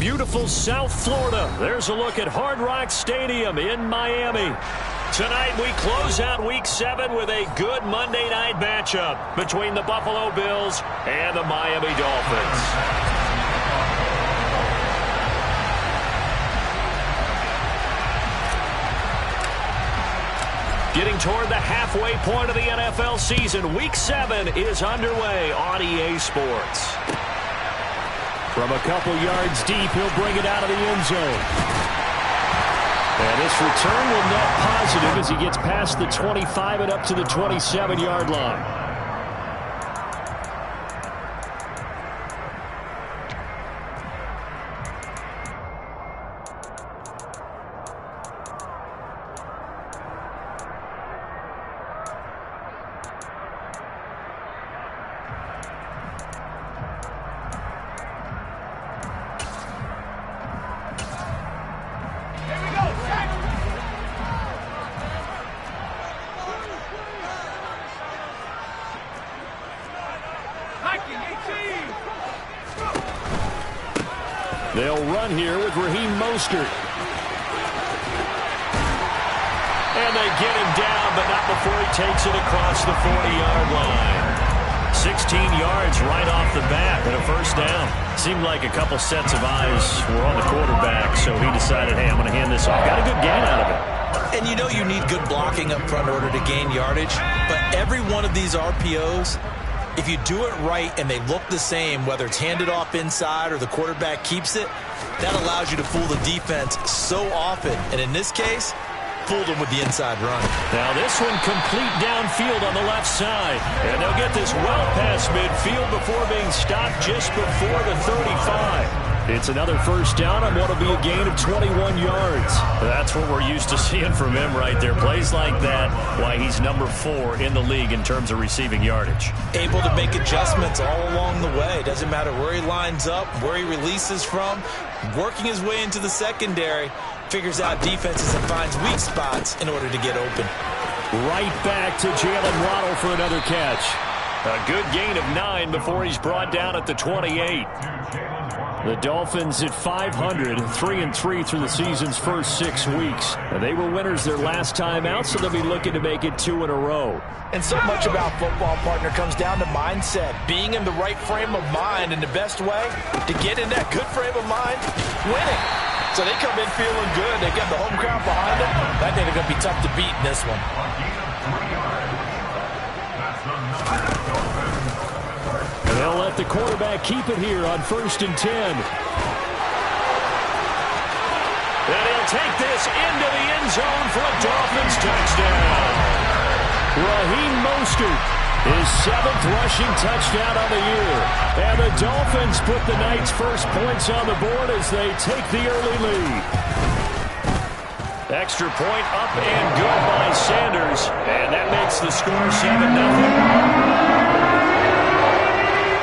beautiful South Florida. There's a look at Hard Rock Stadium in Miami. Tonight we close out Week 7 with a good Monday night matchup between the Buffalo Bills and the Miami Dolphins. Getting toward the halfway point of the NFL season, Week 7 is underway on EA Sports. From a couple yards deep, he'll bring it out of the end zone. And this return will net positive as he gets past the 25 and up to the 27-yard line. They'll run here with Raheem Mostert. And they get him down, but not before he takes it across the 40-yard line. 16 yards right off the bat and a first down. Seemed like a couple sets of eyes were on the quarterback, so he decided, hey, I'm going to hand this off. Got a good gain out of it. And you know you need good blocking up front in order to gain yardage, but every one of these RPOs, if you do it right and they look the same, whether it's handed off inside or the quarterback keeps it, that allows you to fool the defense so often. And in this case, fooled them with the inside run. Now this one complete downfield on the left side. And they'll get this well past midfield before being stopped just before the 35. It's another first down on what will be a gain of 21 yards. That's what we're used to seeing from him right there. Plays like that, why he's number 4 in the league in terms of receiving yardage. Able to make adjustments all along the way. Doesn't matter where he lines up, where he releases from. Working his way into the secondary. Figures out defenses and finds weak spots in order to get open. Right back to Jalen Waddle for another catch. A good gain of 9 before he's brought down at the 28. The Dolphins at 500, 3-3 through the season's first 6 weeks. And they were winners their last time out, so they'll be looking to make it 2 in a row. And so much about football, partner, comes down to mindset. Being in the right frame of mind, and the best way to get in that good frame of mind, winning. So they come in feeling good. They got the home crowd behind them. I think they're going to be tough to beat in this one. They'll let the quarterback keep it here on 1st and 10. And he'll take this into the end zone for a Dolphins touchdown. Raheem Mostert, his 7th rushing touchdown on the year. And the Dolphins put the night's first points on the board as they take the early lead. Extra point up and good by Sanders. And that makes the score 7-0.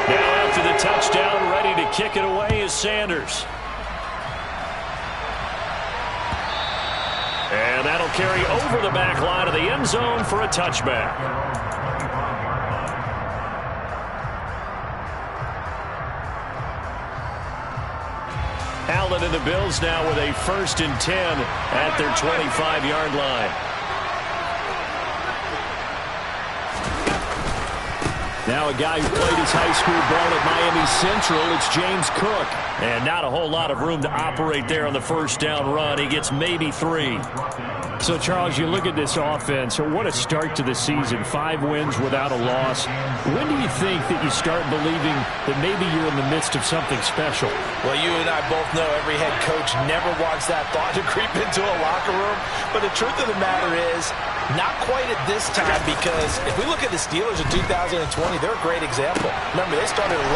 Now after the touchdown, ready to kick it away is Sanders. And that'll carry over the back line of the end zone for a touchback. Allen and the Bills now with a 1st and 10 at their 25-yard line. Now a guy who played his high school ball at Miami Central, it's James Cook. And not a whole lot of room to operate there on the first down run. He gets maybe 3. So, Charles, you look at this offense, so what a start to the season. 5 wins without a loss. When do you think that you start believing that maybe you're in the midst of something special? Well, you and I both know every head coach never wants that thought to creep into a locker room. But the truth of the matter is, not quite at this time, because if we look at the Steelers in 2020, they're a great example. Remember, they started 11-0,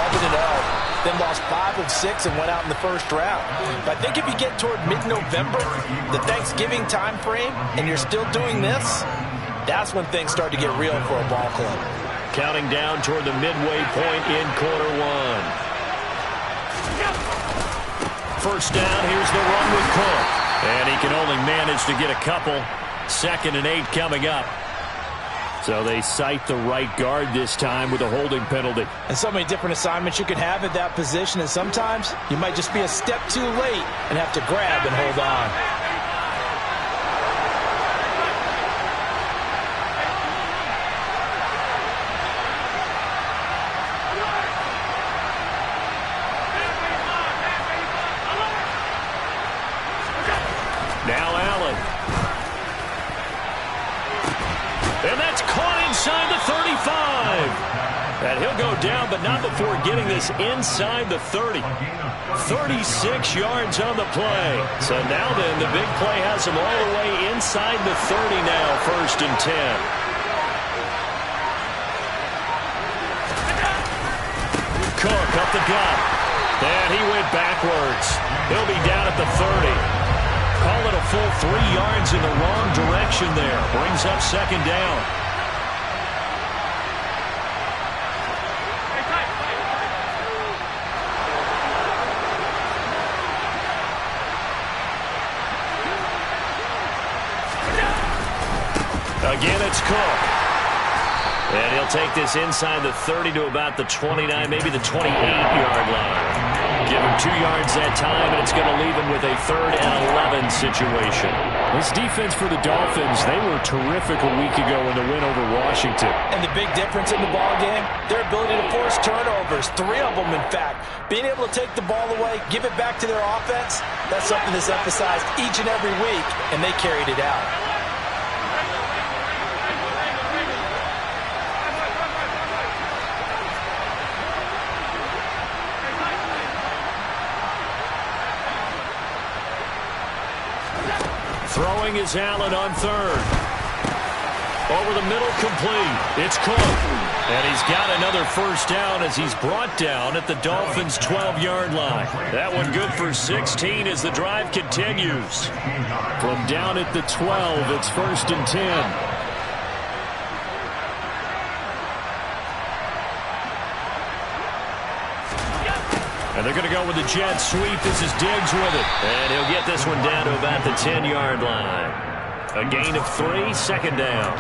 then lost 5 of 6 and went out in the first round. But I think if you get toward mid-November, the Thanksgiving time frame, and you're still doing this, that's when things start to get real for a ball club. Counting down toward the midway point in quarter 1. First down, here's the run with Cook. And he can only manage to get a couple. 2nd and 8 coming up. So they cite the right guard this time with a holding penalty. And so many different assignments you could have at that position, and sometimes you might just be a step too late and have to grab and hold on. Now Allen. And that's caught inside the 35. And he'll go down, but not before getting this inside the 30. 36 yards on the play. So now then, the big play has him all the way inside the 30 now, 1st and 10. Cook up the gut. And he went backwards. He'll be down at the 30. Call it a full 3 yards in the wrong direction there. Brings up 2nd down. Again, it's Cook. And he'll take this inside the 30 to about the 29, maybe the 28-yard line. Give him 2 yards that time, and it's going to leave him with a 3rd and 11 situation. This defense for the Dolphins, they were terrific a week ago in the win over Washington. And the big difference in the ball game, their ability to force turnovers, 3 of them, in fact. Being able to take the ball away, give it back to their offense, that's something that's emphasized each and every week, and they carried it out. Throwing is Allen on 3rd. Over the middle, complete. It's Cook. And he's got another 1st down as he's brought down at the Dolphins' 12-yard line. That one good for 16 as the drive continues. From down at the 12, it's 1st and 10. And they're going to go with the jet sweep. This is Diggs with it. And he'll get this one down to about the 10-yard line. A gain of 3, 2nd down.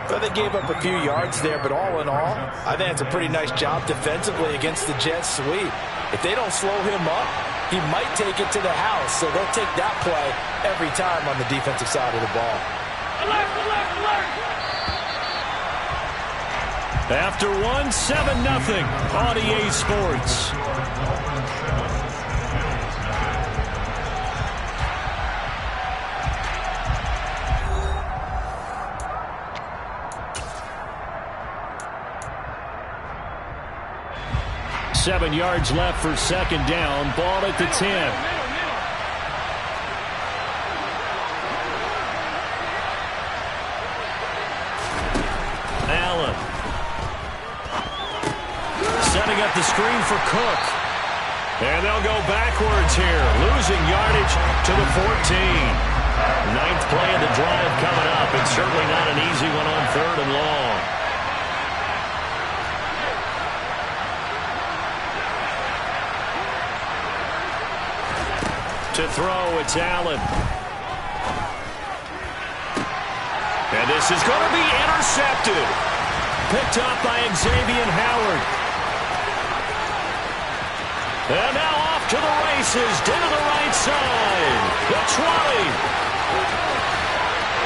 Well, they gave up a few yards there, but all in all, I think it's a pretty nice job defensively against the jet sweep. If they don't slow him up, he might take it to the house. So they'll take that play every time on the defensive side of the ball. Alert, alert, alert! After 1, 7-0 on EA Sports. Seven yards left for 2nd down. Ball at the 10. Allen. Setting up the screen for Cook. And they'll go backwards here. Losing yardage to the 14. 9th play of the drive coming up. It's certainly not an easy one on 3rd and long. To throw, it's Allen. And this is going to be intercepted. Picked up by Xavier Howard. And now off to the races, down the right side. The 20.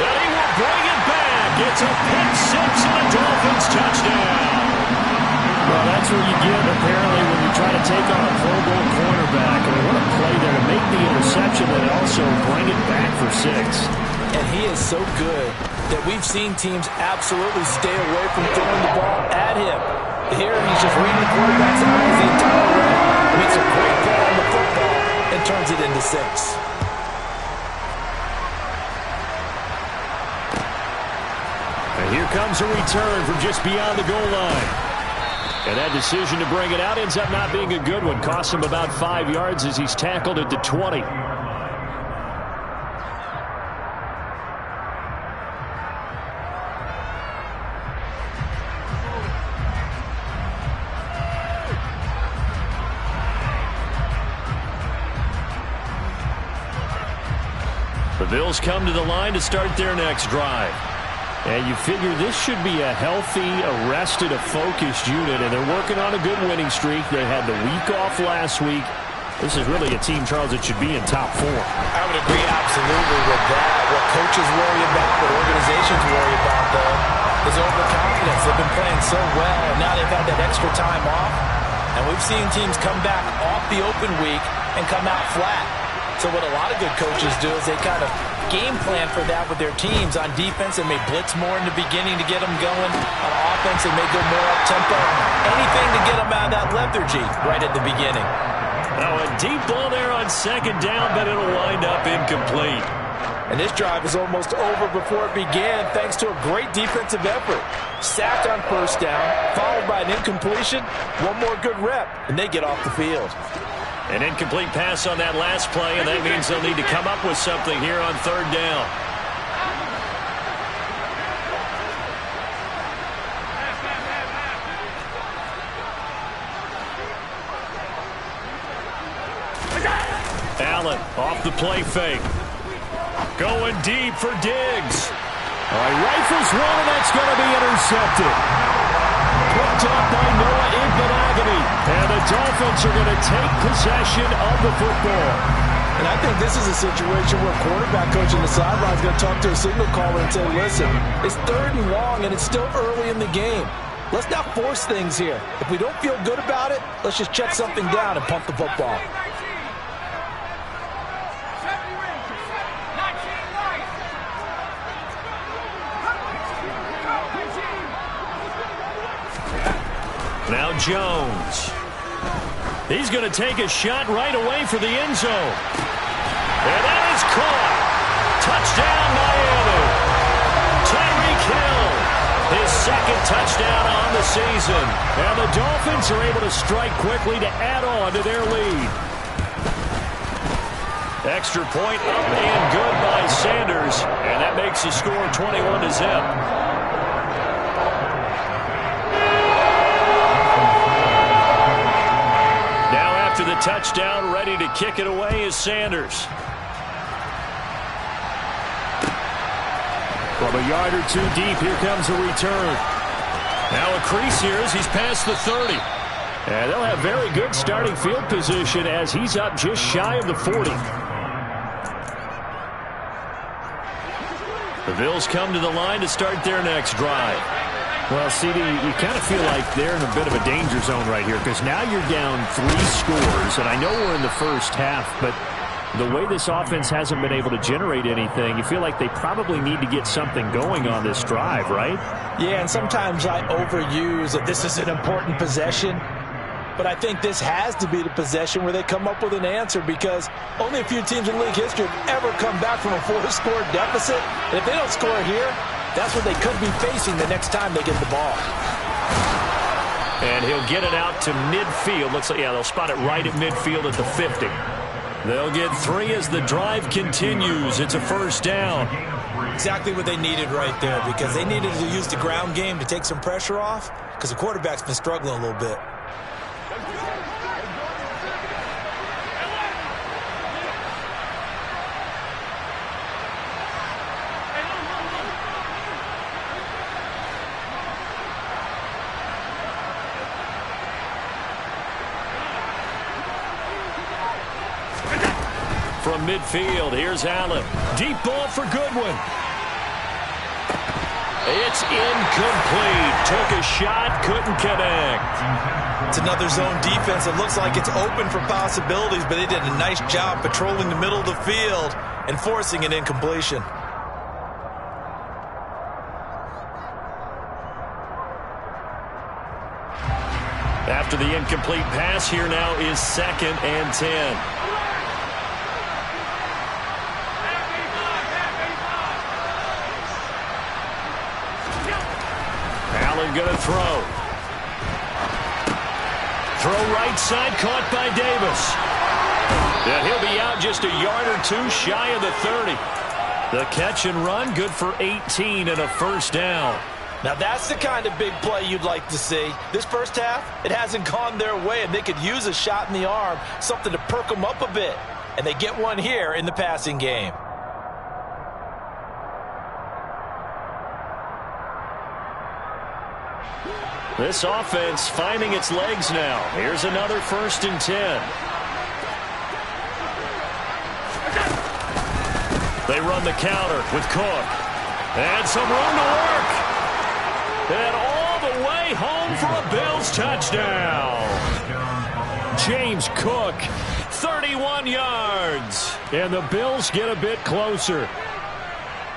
And he will bring it back. It's a pick 6 and a Dolphins touchdown. Well, that's what you get, apparently, when you try to take on a Pro Bowl cornerback. I mean, what a play there to make the interception and also bring it back for 6. And he is so good that we've seen teams absolutely stay away from throwing the ball at him. Here, he's just reading the quarterback's eyes the entire way. Makes a great play on the football and turns it into 6. And here comes a return from just beyond the goal line. And that decision to bring it out ends up not being a good one. Cost him about 5 yards as he's tackled at the 20. The Bills come to the line to start their next drive. And you figure this should be a healthy, arrested, a focused unit, and they're working on a good winning streak. They had the week off last week. This is really a team, Charles, that should be in top 4. I would agree absolutely with that. What coaches worry about, what organizations worry about, though, is overconfidence. They've been playing so well, and now they've had that extra time off. And we've seen teams come back off the open week and come out flat. So what a lot of good coaches do is they kind of game plan for that with their teams. On defense, they may blitz more in the beginning to get them going. On offense, they may go more up-tempo. Anything to get them out of that lethargy right at the beginning. Oh, a deep ball there on second down, but it'll wind up incomplete. And this drive is almost over before it began thanks to a great defensive effort. Sacked on first down, followed by an incompletion. One more good rep, and they get off the field. An incomplete pass on that last play, and that means they'll need to come up with something here on third down. Allen off the play fake. Going deep for Diggs. All right, rifles one, and that's going to be intercepted. Picked up by Noah Igbenogany. And the Dolphins are going to take possession of the football. And I think this is a situation where quarterback coach on the sideline is going to talk to a signal caller and say, listen, it's 3rd and long, and it's still early in the game. Let's not force things here. If we don't feel good about it, let's just check something down and punt the football. Now Jones. He's going to take a shot right away for the end zone. And that is caught. Touchdown, Miami. Tyreek Hill, his 2nd touchdown on the season. And the Dolphins are able to strike quickly to add on to their lead. Extra point up and good by Sanders. And that makes the score 21-0. To the touchdown, ready to kick it away is Sanders. From a yard or 2 deep, here comes a return. Now a crease here as he's past the 30. And they'll have very good starting field position as he's up just shy of the 40. The Bills come to the line to start their next drive. Well, CD, you kind of feel like they're in a bit of a danger zone right here because now you're down 3 scores, and I know we're in the first half, but the way this offense hasn't been able to generate anything, you feel like they probably need to get something going on this drive, right? Yeah, and sometimes I overuse that this is an important possession, but I think this has to be the possession where they come up with an answer because only a few teams in league history have ever come back from a 4-score deficit, and if they don't score here, that's what they could be facing the next time they get the ball. And he'll get it out to midfield. Looks like, yeah, they'll spot it right at midfield at the 50. They'll get 3 as the drive continues. It's a first down. Exactly what they needed right there because they needed to use the ground game to take some pressure off because the quarterback's been struggling a little bit. From midfield, here's Allen. Deep ball for Goodwin. It's incomplete. Took a shot, couldn't connect. It's another zone defense. It looks like it's open for possibilities, but they did a nice job patrolling the middle of the field and forcing an incompletion. After the incomplete pass, here now is 2nd and 10. Going to throw. Throw right side, caught by Davis. And he'll be out just a yard or 2 shy of the 30. The catch and run, good for 18 and a first down. Now that's the kind of big play you'd like to see. This first half, it hasn't gone their way, and they could use a shot in the arm, something to perk them up a bit. And they get one here in the passing game. This offense finding its legs now. Here's another 1st and 10. They run the counter with Cook. And some room to work. And all the way home for a Bills touchdown. James Cook, 31 yards. And the Bills get a bit closer.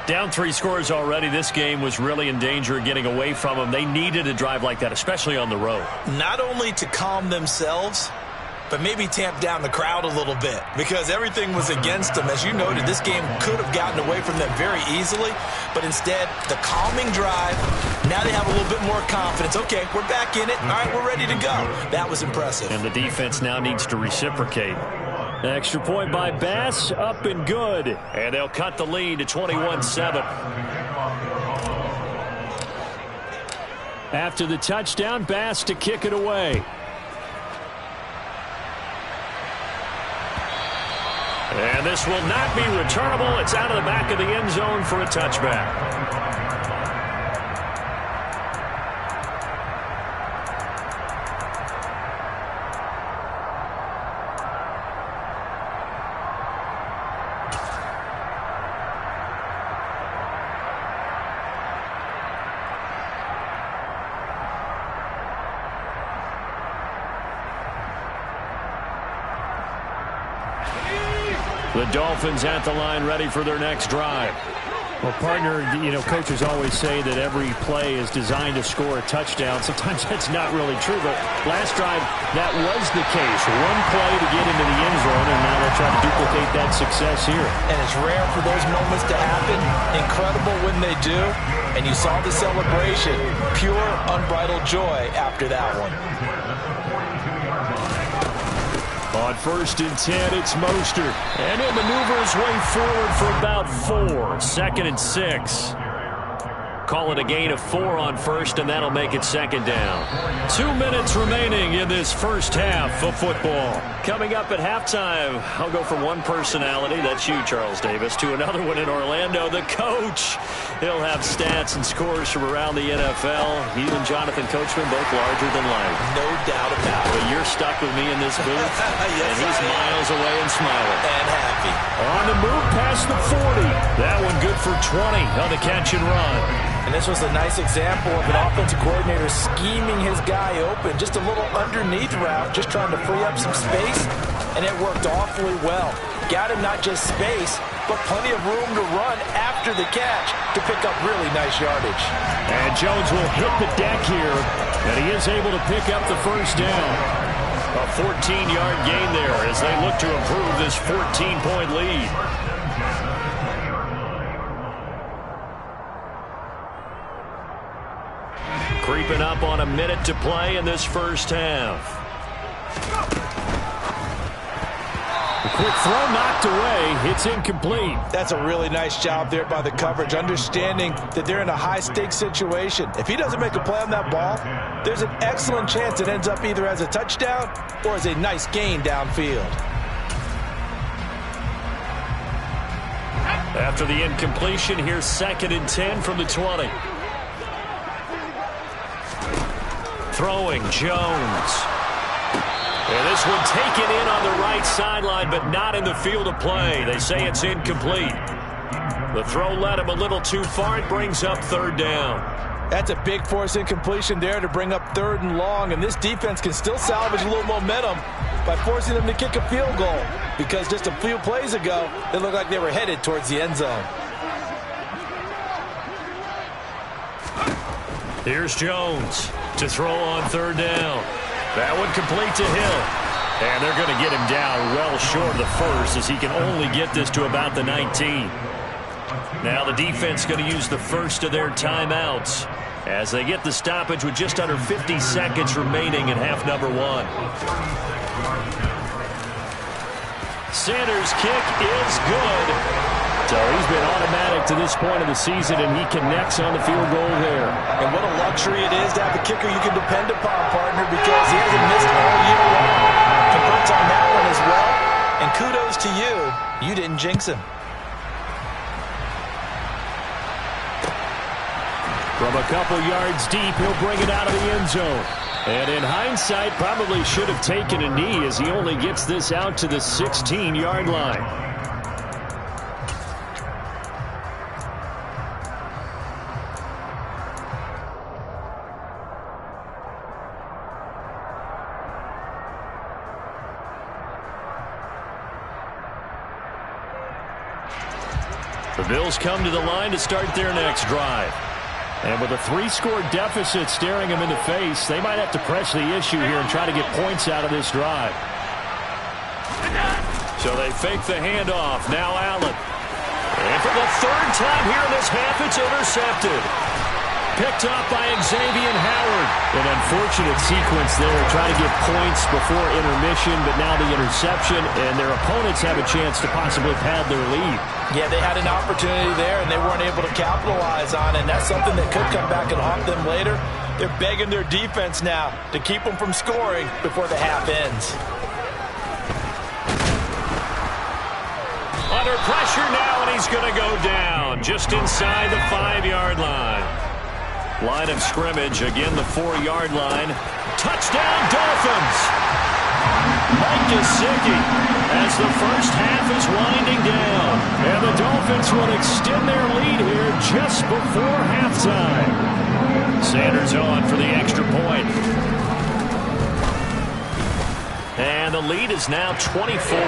Down 3 scores already. This game was really in danger of getting away from them. They needed a drive like that, especially on the road. Not only to calm themselves, but maybe tamp down the crowd a little bit because everything was against them. As you noted, this game could have gotten away from them very easily, but instead, the calming drive, now they have a little bit more confidence. Okay, we're back in it. All right, we're ready to go. That was impressive. And the defense now needs to reciprocate. Extra point by Bass, up and good. And they'll cut the lead to 21-7. After the touchdown, Bass to kick it away. And this will not be returnable. It's out of the back of the end zone for a touchback. The Dolphins at the line ready for their next drive. Well, partner, coaches always say that every play is designed to score a touchdown. Sometimes that's not really true, but last drive, that was the case. One play to get into the end zone, and now they'll try to duplicate that success here. And it's rare for those moments to happen. Incredible when they do. And you saw the celebration. Pure, unbridled joy after that one. On 1st and 10, it's Mostert. And he'll maneuver his way forward for about 4. 2nd and 6. Call it a gain of 4 on 1st, and that'll make it 2nd down. 2 minutes remaining in this first half of football. Coming up at halftime, I'll go from one personality, that's you, Charles Davis, to another one in Orlando, the coach. He'll have stats and scores from around the NFL. He and Jonathan Coachman both larger than life. No doubt about it. But you're stuck with me in this booth, yes, and he's miles away and smiling. And happy. On the move past the 40. That one good for 20 on the catch and run. And this was a nice example of an offensive coordinator scheming his guy open. Just a little underneath route, just trying to free up some space, and it worked awfully well. Got him not just space, but plenty of room to run after the catch to pick up really nice yardage. And Jones will hit the deck here, and he is able to pick up the 1st down. A 14-yard gain there as they look to improve this 14-point lead. Creeping up on a minute to play in this first half. A quick throw knocked away. It's incomplete. That's a really nice job there by the coverage, understanding that they're in a high-stakes situation. If he doesn't make a play on that ball, there's an excellent chance it ends up either as a touchdown or as a nice gain downfield. After the incompletion, here's 2nd and 10 from the 20. Throwing Jones. And this one taken in on the right sideline, but not in the field of play. They say it's incomplete. The throw led him a little too far. It brings up 3rd down. That's a big force incompletion there to bring up 3rd and long, and this defense can still salvage a little momentum by forcing them to kick a field goal, because just a few plays ago, it looked like they were headed towards the end zone. Here's Jones to throw on 3rd down. That one complete to Hill. And they're going to get him down well short of the 1st as he can only get this to about the 19. Now the defense going to use the 1st of their timeouts as they get the stoppage with just under 50 seconds remaining in half number 1. Sanders' kick is good. So he's been automatic to this point of the season, and he connects on the field goal there. And what a luxury it is to have a kicker you can depend upon, partner, because he hasn't missed all year long. Converts on that one as well. And kudos to you. You didn't jinx him. From a couple yards deep, he'll bring it out of the end zone. And in hindsight, probably should have taken a knee as he only gets this out to the 16-yard line. The Bills come to the line to start their next drive. And with a 3-score deficit staring them in the face, they might have to press the issue here and try to get points out of this drive. So they fake the handoff. Now Allen. And for the third time here in this half, it's intercepted. Picked off by Xavier Howard. An unfortunate sequence there, trying to get points before intermission, but now the interception, and their opponents have a chance to possibly pad their lead. Yeah, they had an opportunity there, and they weren't able to capitalize on it, and that's something that could come back and haunt them later. They're begging their defense now to keep them from scoring before the half ends. Under pressure now, and he's going to go down just inside the 5-yard line. Line of scrimmage, again the 4-yard line. Touchdown, Dolphins! Mike Gesicki as the first half is winding down. And the Dolphins will extend their lead here just before halftime. Sanders on for the extra point. And the lead is now 24.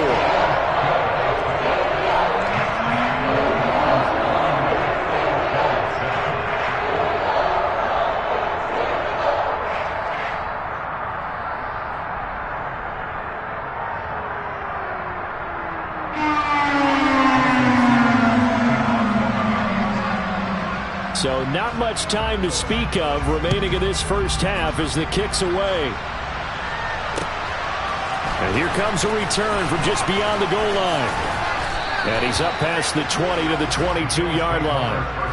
So not much time to speak of remaining in this first half as the kick's away. And here comes a return from just beyond the goal line. And he's up past the 20 to the 22-yard line.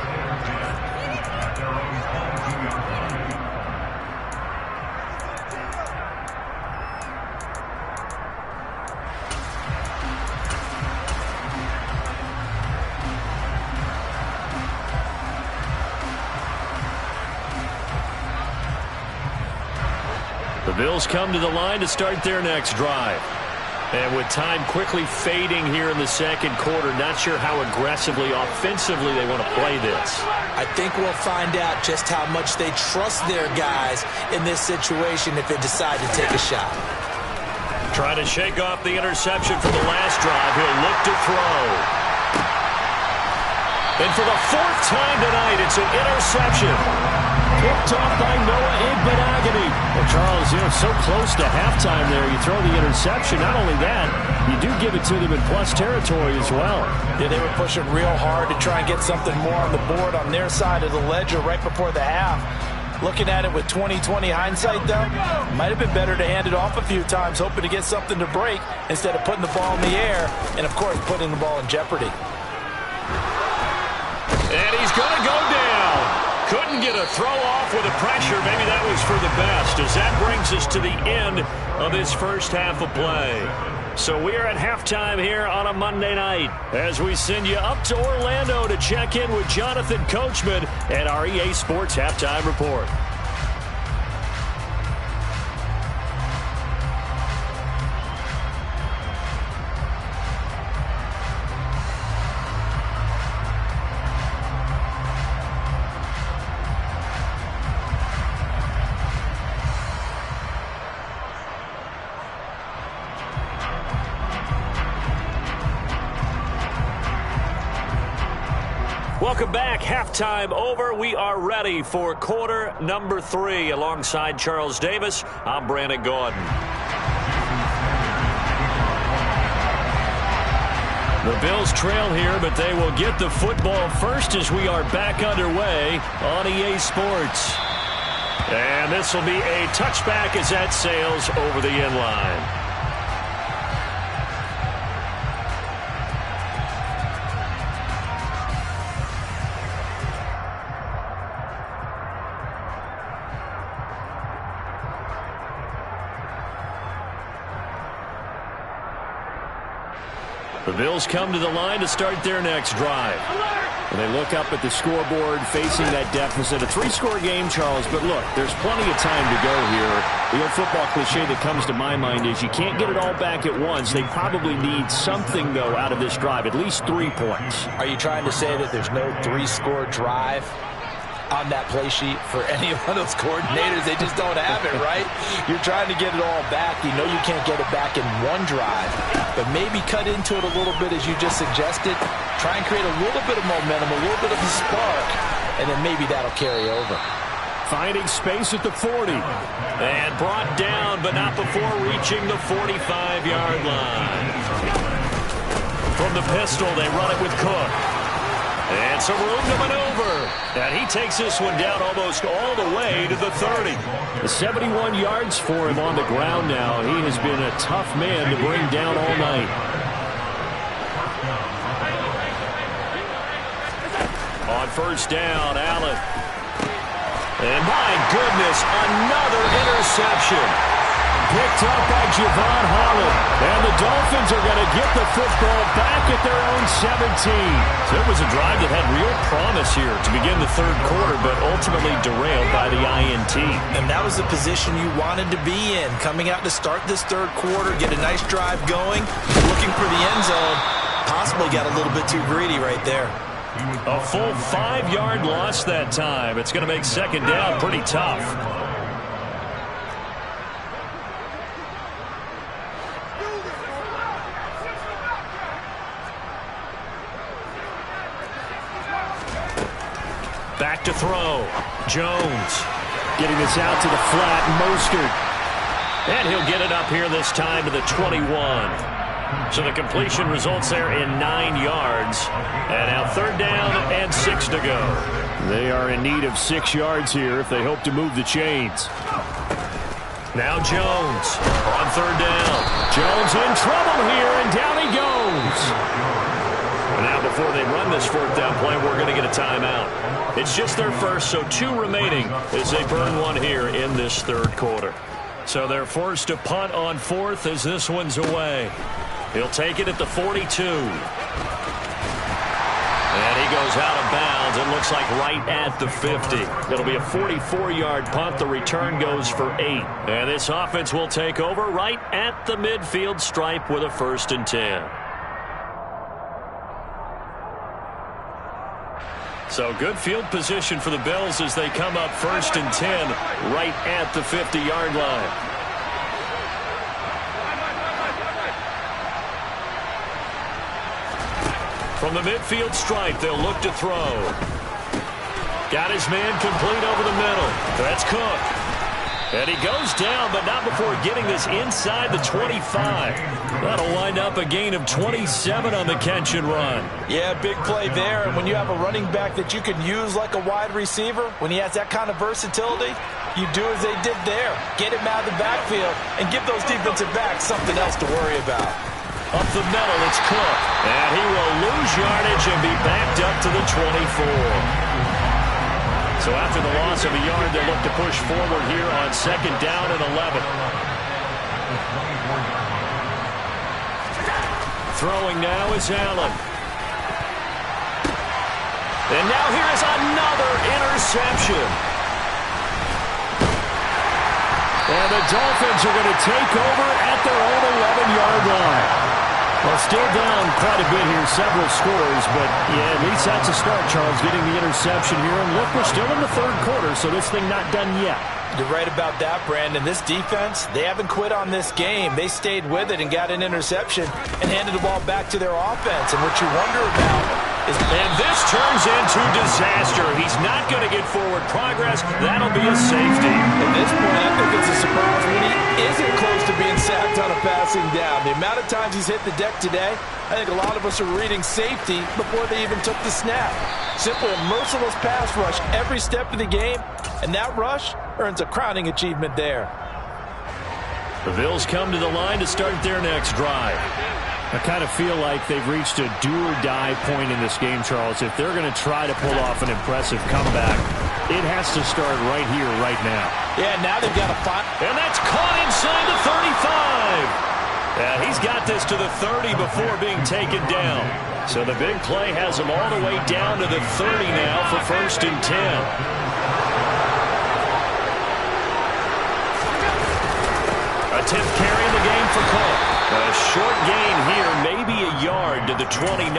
The Bills come to the line to start their next drive. And with time quickly fading here in the second quarter, not sure how aggressively, offensively they want to play this. I think we'll find out just how much they trust their guys in this situation if they decide to take a shot. Trying to shake off the interception from the last drive. He'll look to throw. And for the 4th time tonight, it's an interception. Picked off by Noah Igbenogany. Well, Charles, so close to halftime there. You throw the interception. Not only that, you do give it to them in plus territory as well. Yeah, they were pushing real hard to try and get something more on the board on their side of the ledger right before the half. Looking at it with 20/20 hindsight, though, might have been better to hand it off a few times, hoping to get something to break instead of putting the ball in the air and, of course, putting the ball in jeopardy. And he's going to go down. Couldn't get a throw off with the pressure. Maybe that was for the best, as that brings us to the end of this first half of play. So we are at halftime here on a Monday night as we send you up to Orlando to check in with Jonathan Coachman and our EA Sports Halftime Report. Welcome back. Halftime over. We are ready for quarter number 3. Alongside Charles Davis, I'm Brandon Gordon. The Bills trail here, but they will get the football first as we are back underway on EA Sports. And this will be a touchback as that sails over the end line. The Bills come to the line to start their next drive. And they look up at the scoreboard, facing that deficit. A 3-score game, Charles, but look, there's plenty of time to go here. The old football cliche that comes to my mind is you can't get it all back at once. They probably need something, though, out of this drive, at least 3 points. Are you trying to say that there's no 3-score drive on that play sheet for any one of those coordinators? They just don't have it, right? You're trying to get it all back. You know you can't get it back in one drive, but maybe cut into it a little bit as you just suggested. Try and create a little bit of momentum, a little bit of a spark, and then maybe that'll carry over. Finding space at the 40. And brought down, but not before reaching the 45-yard line. From the pistol, they run it with Cook. And some room to maneuver. And he takes this one down almost all the way to the 30. The 71 yards for him on the ground now. He has been a tough man to bring down all night. On first down, Allen. And my goodness, another interception. Picked up by Javon Holland. And the Dolphins are going to get the football back at their own 17. So it was a drive that had real promise here to begin the third quarter, but ultimately derailed by the INT. And that was the position you wanted to be in, coming out to start this third quarter, get a nice drive going, looking for the end zone. Possibly got a little bit too greedy right there. A full 5-yard loss that time. It's going to make second down pretty tough. Back to throw. Jones getting this out to the flat. Mostert. And he'll get it up here this time to the 21. So the completion results there in 9 yards. And now third down and 6 to go. They are in need of 6 yards here if they hope to move the chains. Now Jones on third down. Jones in trouble here, and down he goes. And now before they run this fourth down play, we're going to get a timeout. It's just their first, so 2 remaining as they burn one here in this third quarter. So they're forced to punt on fourth as this one's away. He'll take it at the 42. And he goes out of bounds. It looks like right at the 50. It'll be a 44-yard punt. The return goes for 8. And this offense will take over right at the midfield stripe with a 1st and 10. So good field position for the Bills as they come up 1st and 10 right at the 50-yard line. From the midfield stripe, they'll look to throw. Got his man complete over the middle. That's Cook. And he goes down, but not before getting this inside the 25. That'll wind up a gain of 27 on the catch and run. Yeah, big play there. And when you have a running back that you can use like a wide receiver, when he has that kind of versatility, you do as they did there. Get him out of the backfield and give those defensive backs something else to worry about. Up the middle, it's Cook. And he will lose yardage and be backed up to the 24. So after the loss of a yard, they'll look to push forward here on 2nd down and 11. Throwing now is Allen. And now here is another interception. And the Dolphins are going to take over at their own 11-yard line. Well, still down quite a bit here, several scores, but yeah, at least that's a start, Charles, getting the interception here. And look, we're still in the third quarter, so this thing not done yet. You're right about that, Brandon. This defense, they haven't quit on this game. They stayed with it and got an interception and handed the ball back to their offense. And what you wonder about is... And this turns into disaster. He's not going to get forward progress. That'll be a safety. At this point, I think it's a surprise when he isn't close to being sacked on a passing down. The amount of times he's hit the deck today, I think a lot of us are reading safety before they even took the snap. Simply a merciless pass rush every step of the game, and that rush earns a crowning achievement there. The Bills come to the line to start their next drive. I kind of feel like they've reached a do-or-die point in this game, Charles. If they're going to try to pull off an impressive comeback, it has to start right here, right now. Yeah, now they've got to find... And that's caught inside the 35. And he's got this to the 30 before being taken down. So the big play has him all the way down to the 30 now for 1st and 10. Attempt carrying the game for Cook. A short gain here, maybe a yard to the 29.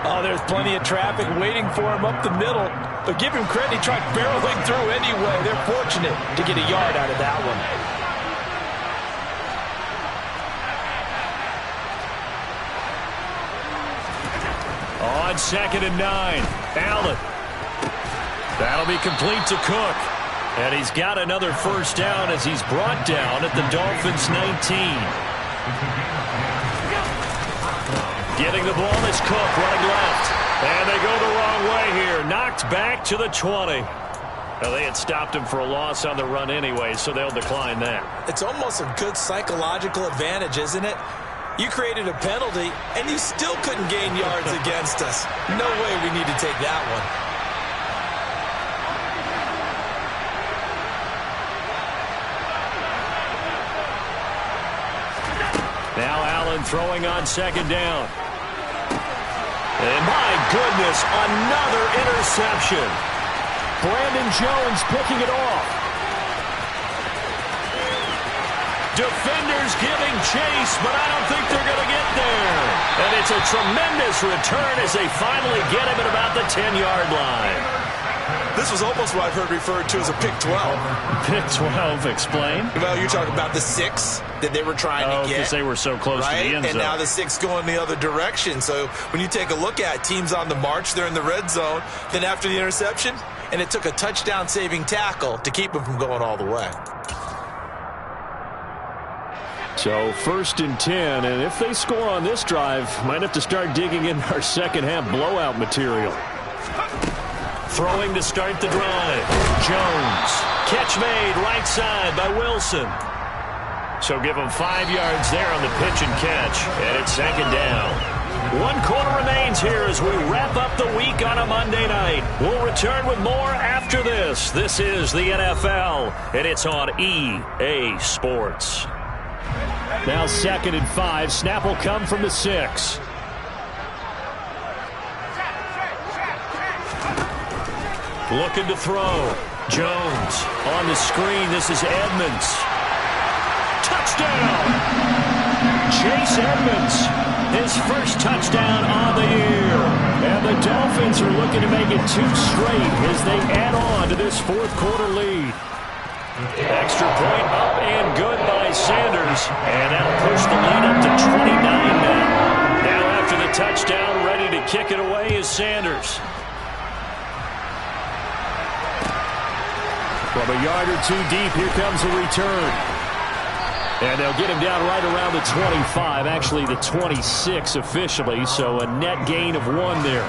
Oh, there's plenty of traffic waiting for him up the middle. But give him credit, he tried barreling through anyway. They're fortunate to get a yard out of that one. On 2nd and 9, Allen. That'll be complete to Cook. And he's got another 1st down as he's brought down at the Dolphins' 19. Getting the ball is Cook running left. And they go the wrong way here. Knocked back to the 20. Well, they had stopped him for a loss on the run anyway, so they'll decline that. It's almost a good psychological advantage, isn't it? You created a penalty, and you still couldn't gain yards against us. No way we need to take that one. Now Allen throwing on 2nd down. And my goodness, another interception. Brandon Jones picking it off. Defenders giving chase, but I don't think they're going to get there. And it's a tremendous return as they finally get him at about the 10-yard line. This was almost what I've heard referred to as a pick 12. Pick 12, explain. Well, you're talking about the 6 that they were trying to get. Because they were so close to the end zone. And now the 6 going the other direction. So when you take a look at teams on the march, they're in the red zone. Then after the interception, and it took a touchdown-saving tackle to keep them from going all the way. So 1st and 10, and if they score on this drive, might have to start digging in our second-half blowout material. Throwing to start the drive. Jones. Catch made right side by Wilson. So give him 5 yards there on the pitch and catch. And it's 2nd down. 1 quarter remains here as we wrap up the week on a Monday night. We'll return with more after this. This is the NFL, and it's on EA Sports. Now 2nd and 5. Snap will come from the 6. Looking to throw. Jones on the screen. This is Edmonds. Touchdown! Chase Edmonds, his 1st touchdown on the year. And the Dolphins are looking to make it 2 straight as they add on to this 4th quarter lead. Extra point up and good by Sanders. And that'll push the lead up to 29 now. Now after the touchdown, ready to kick it away is Sanders. From a yard or 2 deep, here comes a return. And they'll get him down right around the 25, actually the 26 officially, so a net gain of 1 there.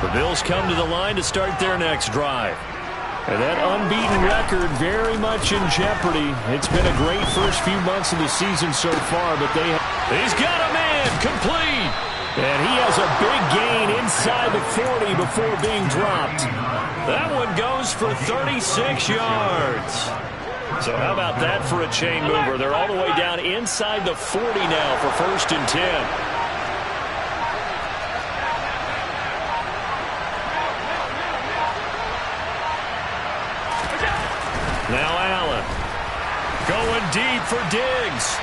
The Bills come to the line to start their next drive. And that unbeaten record very much in jeopardy. It's been a great first few months of the season so far, but he's got a man complete. And he has a big gain inside the 40 before being dropped. That one goes for 36 yards. So how about that for a chain mover? They're all the way down inside the 40 now for 1st and 10. Now Allen going deep for Diggs.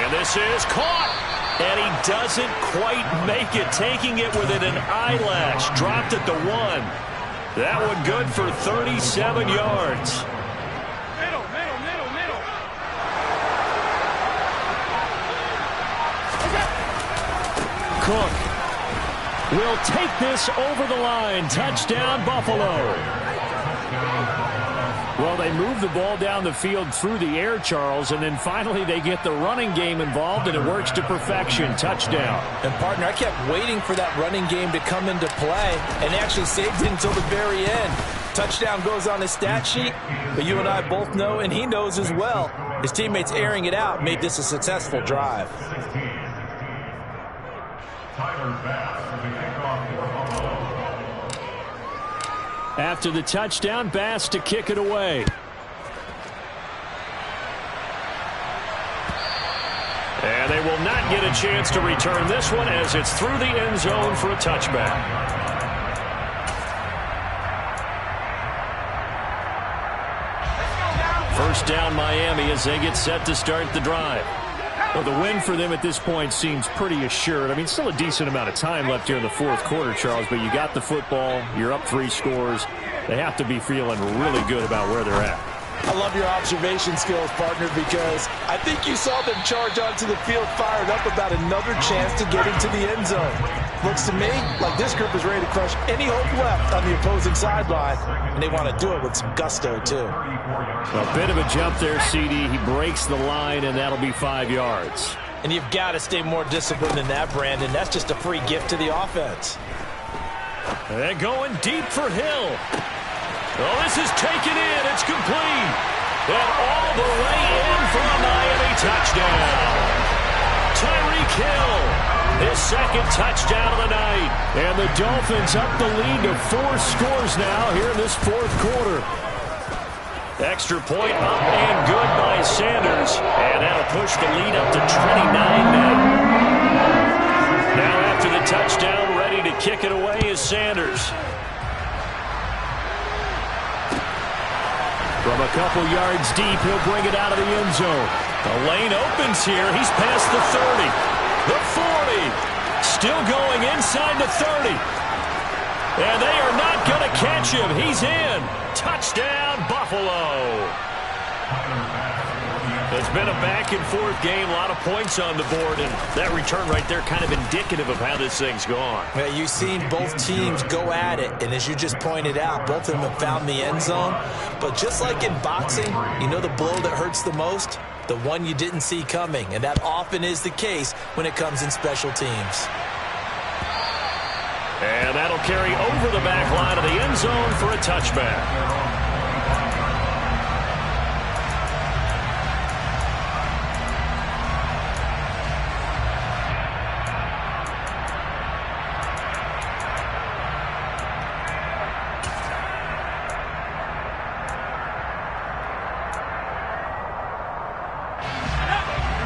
And this is caught. And he doesn't quite make it, taking it within an eyelash. Dropped at the 1. That one good for 37 yards. Cook will take this over the line. Touchdown, Buffalo. Well, they move the ball down the field through the air, Charles, and then finally they get the running game involved, and it works to perfection. Touchdown. And, partner, I kept waiting for that running game to come into play, and they actually saved it until the very end. Touchdown goes on his stat sheet, but you and I both know, and he knows as well, his teammates airing it out made this a successful drive. After the touchdown, Bass to kick it away. will not get a chance to return this one as it's through the end zone for a touchback. First down Miami as they get set to start the drive. Well, the win for them at this point seems pretty assured. I mean, still a decent amount of time left here in the fourth quarter, Charles, but you got the football, you're up 3 scores. They have to be feeling really good about where they're at. I love your observation skills, partner, because I think you saw them charge onto the field fired up about another chance to get into the end zone. Looks to me like this group is ready to crush any hope left on the opposing sideline, and they want to do it with some gusto, too. A bit of a jump there, CD. He breaks the line, and that'll be 5 yards. And you've got to stay more disciplined than that, Brandon. That's just a free gift to the offense. They're going deep for Hill. Oh, this is taken in. It's complete. And all the way in for a Miami touchdown. Tyreek Hill, his second touchdown of the night. And the Dolphins up the lead to 4 scores now here in this fourth quarter. Extra point up and good by Sanders. And that'll push the lead up to 29 now. Now after the touchdown, ready to kick it away is Sanders. From a couple yards deep, he'll bring it out of the end zone. The lane opens here. He's past the 30. The 40. Still going inside the 30. And they are not going to catch him. He's in. Touchdown, Buffalo. It's been a back-and-forth game, a lot of points on the board, and that return right there kind of indicative of how this thing's gone. Yeah, you've seen both teams go at it, and as you just pointed out, both of them have found the end zone. But just like in boxing, you know the blow that hurts the most? The one you didn't see coming, and that often is the case when it comes in special teams. And that'll carry over the back line of the end zone for a touchback.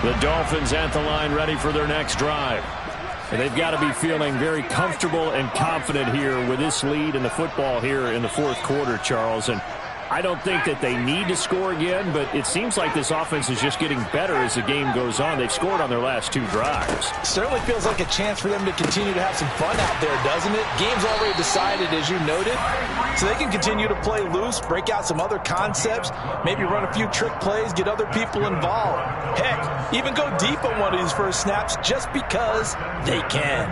The Dolphins at the line ready for their next drive. And they've got to be feeling very comfortable and confident here with this lead in the football here in the fourth quarter, Charles. And I don't think that they need to score again, but it seems like this offense is just getting better as the game goes on. They've scored on their last 2 drives. Certainly feels like a chance for them to continue to have some fun out there, doesn't it? Game's already decided, as you noted, so they can continue to play loose, break out some other concepts, maybe run a few trick plays, get other people involved. Heck, even go deep on one of these first snaps just because they can.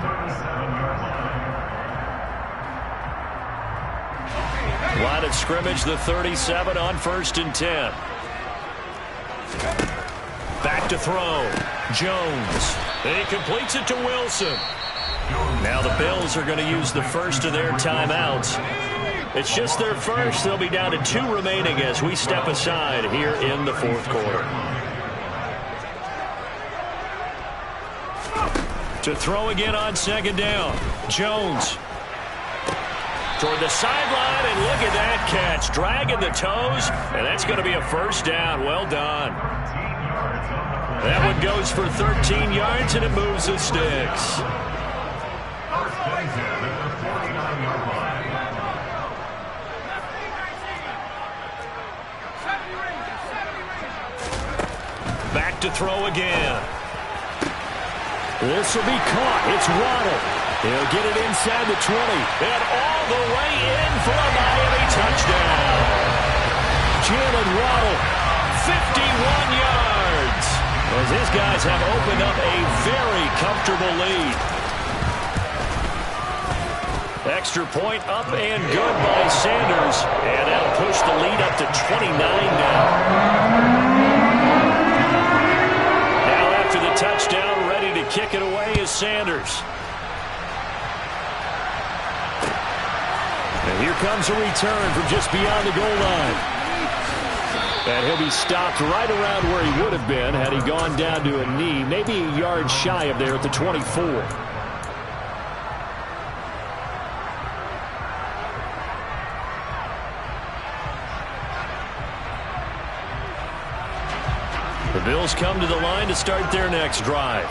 Line of scrimmage, the 37 on 1st and 10. Back to throw. Jones. He completes it to Wilson. Now the Bills are going to use the first of their timeouts. It's just their first. They'll be down to 2 remaining as we step aside here in the fourth quarter. To throw again on 2nd down. Jones. Toward the sideline, and look at that catch. Dragging the toes, and that's going to be a first down. Well done. That one goes for 13 yards, and it moves the sticks. Back to throw again. This will be caught. It's Waddle. He'll get it inside the 20. And all the way in for a Miami touchdown. Jalen Waddle, 51 yards. As his guys have opened up a very comfortable lead. Extra point up and good by Sanders. And that'll push the lead up to 29 now. Now after the touchdown, ready to kick it away is Sanders. And here comes a return from just beyond the goal line. And he'll be stopped right around where he would have been had he gone down to a knee, maybe a yard shy of there at the 24. The Bills come to the line to start their next drive.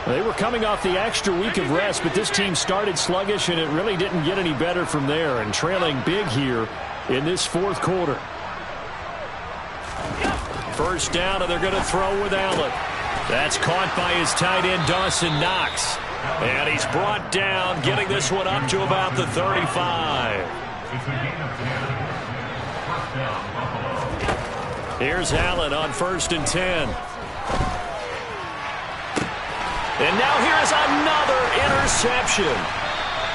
They were coming off the extra week of rest, but this team started sluggish, and it really didn't get any better from there, and trailing big here in this fourth quarter. First down, and they're going to throw with Allen. That's caught by his tight end, Dawson Knox. And he's brought down, getting this one up to about the 35. Here's Allen on 1st and 10. And now here is another interception.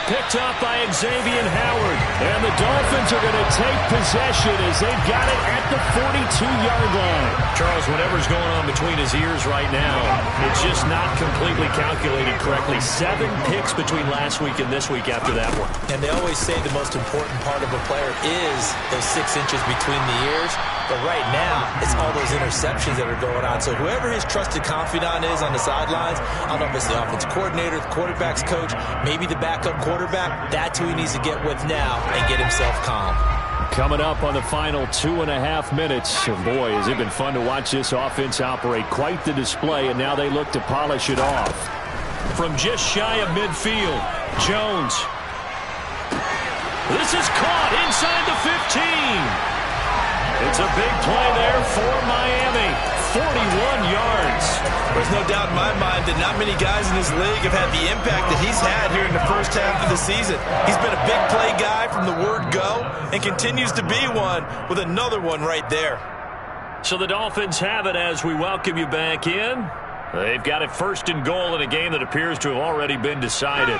Picked up by Xavier Howard. And the Dolphins are going to take possession as they've got it at the 42-yard line. Charles, whatever's going on between his ears right now, it's just not completely calculated correctly. 7 picks between last week and this week after that one. And they always say the most important part of a player is those 6 inches between the ears. But right now, it's all those interceptions that are going on. So whoever his trusted confidant is on the sidelines, I don't know if it's the offensive coordinator, the quarterback's coach, maybe the backup quarterback, that's who he needs to get with now and get himself calm. Coming up on the final 2.5 minutes. And boy, has it been fun to watch this offense operate. Quite the display, and now they look to polish it off. From just shy of midfield, Jones. This is caught inside the 15. It's a big play there for Miami. 41 yards. There's no doubt in my mind that not many guys in this league have had the impact that he's had here in the first half of the season. He's been a big play guy from the word go and continues to be one with another one right there. So the Dolphins have it as we welcome you back in. They've got it 1st and goal in a game that appears to have already been decided.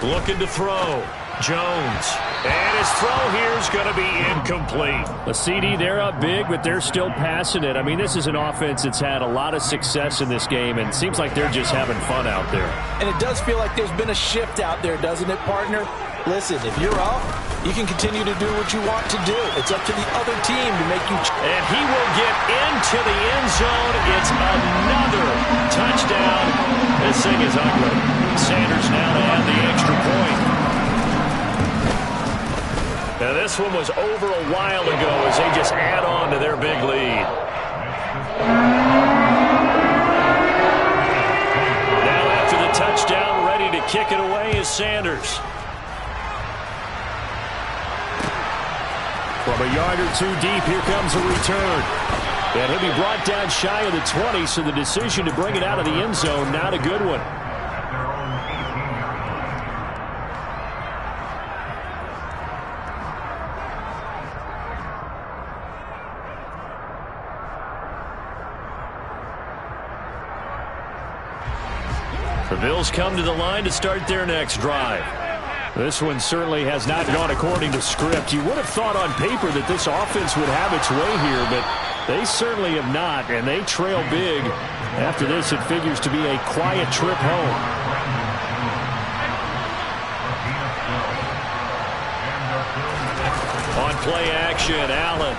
Looking to throw. Jones. And his throw here is going to be incomplete. A CD, they're up big, but they're still passing it. I mean, this is an offense that's had a lot of success in this game, and it seems like they're just having fun out there. And it does feel like there's been a shift out there, doesn't it, partner? Listen, if you're off, you can continue to do what you want to do. It's up to the other team to make you. And he will get into the end zone. It's another touchdown. This thing is ugly. Sanders now to have the extra point. Now this one was over a while ago as they just add on to their big lead. Now after the touchdown, ready to kick it away is Sanders. From a yard or 2 deep, here comes a return. And he'll be brought down shy of the 20, so the decision to bring it out of the end zone, not a good one. The Bills come to the line to start their next drive. This one certainly has not gone according to script. You would have thought on paper that this offense would have its way here, but they certainly have not, and they trail big. After this, it figures to be a quiet trip home. On play action, Allen.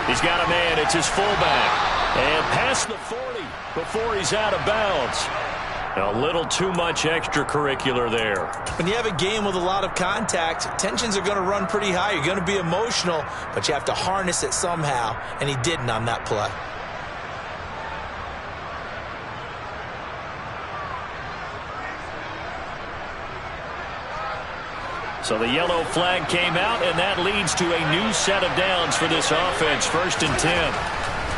He's got a man. It's his fullback. And past the 40 before he's out of bounds. A little too much extracurricular there. When you have a game with a lot of contact, tensions are going to run pretty high. You're going to be emotional, but you have to harness it somehow, and he didn't on that play. So the yellow flag came out, and that leads to a new set of downs for this offense. 1st and 10.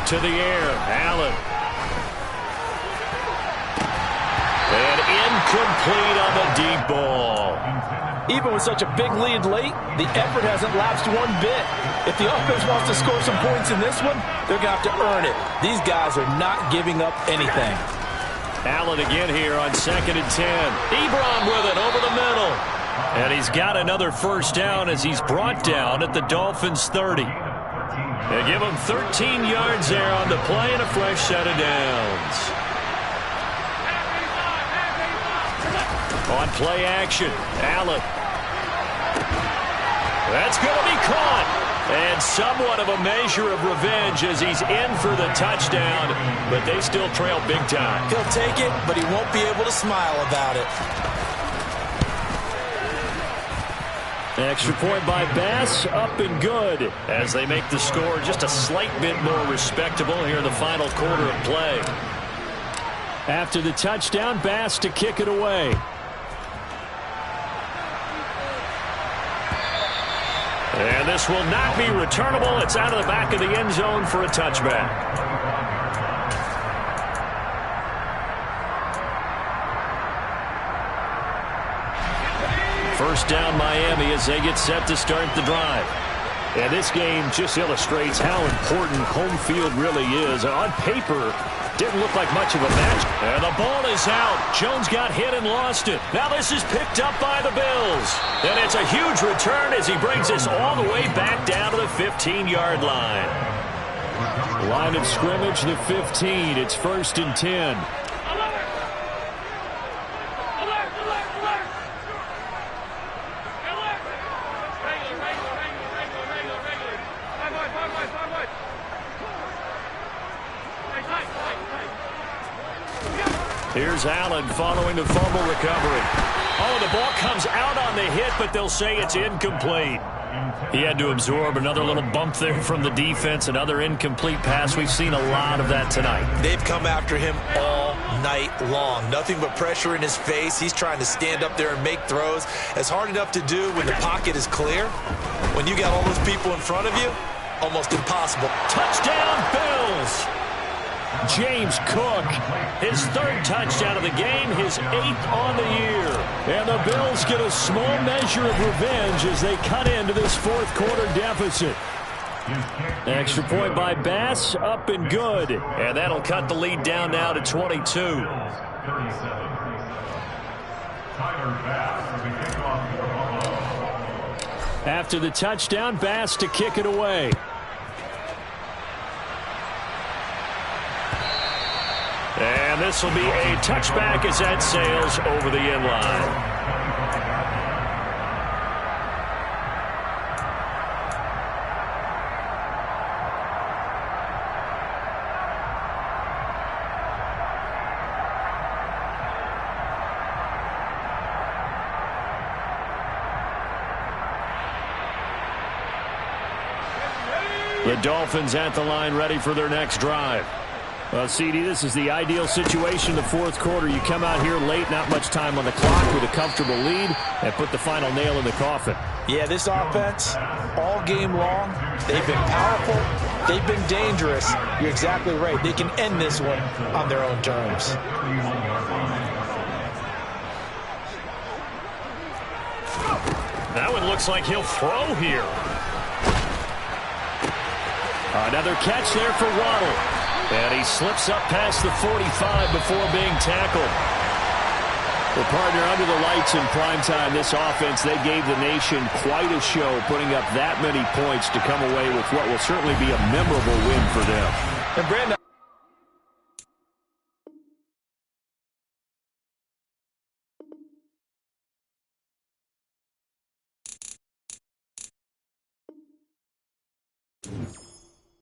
To the air, Allen. And incomplete on the deep ball. Even with such a big lead late, the effort hasn't lapsed one bit. If the offense wants to score some points in this one, they're going to have to earn it. These guys are not giving up anything. Allen again here on 2nd and 10. Ebron with it over the middle. And he's got another first down as he's brought down at the Dolphins 30. They give him 13 yards there on the play and a fresh set of downs. On play action, Allen. That's going to be caught. And somewhat of a measure of revenge as he's in for the touchdown, but they still trail big time. He'll take it, but he won't be able to smile about it. Extra point by Bass, up and good. As they make the score just a slight bit more respectable here in the final quarter of play. After the touchdown, Bass to kick it away. And this will not be returnable. It's out of the back of the end zone for a touchback. First down Miami as they get set to start the drive. And this game just illustrates how important home field really is. On paper, didn't look like much of a match. And the ball is out. Jones got hit and lost it. Now this is picked up by the Bills. And it's a huge return as he brings this all the way back down to the 15-yard line. Line of scrimmage, the 15. It's 1st and 10. Here's Allen following the fumble recovery. Oh, the ball comes out on the hit, but they'll say it's incomplete. He had to absorb another little bump there from the defense, another incomplete pass. We've seen a lot of that tonight. They've come after him all night long. Nothing but pressure in his face. He's trying to stand up there and make throws. It's hard enough to do when the pocket is clear. When you got all those people in front of you, almost impossible. Touchdown, Bills! James Cook, his 3rd touchdown of the game, his 8th on the year. And the Bills get a small measure of revenge as they cut into this 4th quarter deficit. Extra point by Bass, up and good. And that'll cut the lead down now to 22. After the touchdown, Bass to kick it away. And this will be a touchback as that sails over the end line. The Dolphins at the line ready for their next drive. Well, CD, this is the ideal situation in the 4th quarter. You come out here late, not much time on the clock with a comfortable lead, and put the final nail in the coffin. Yeah, this offense, all game long, they've been powerful, they've been dangerous. You're exactly right. They can end this one on their own terms. That one looks like he'll throw here. Another catch there for Waddle. And he slips up past the 45 before being tackled. Well, partner, under the lights in primetime, this offense, they gave the nation quite a show, putting up that many points to come away with what will certainly be a memorable win for them. And Brandon, you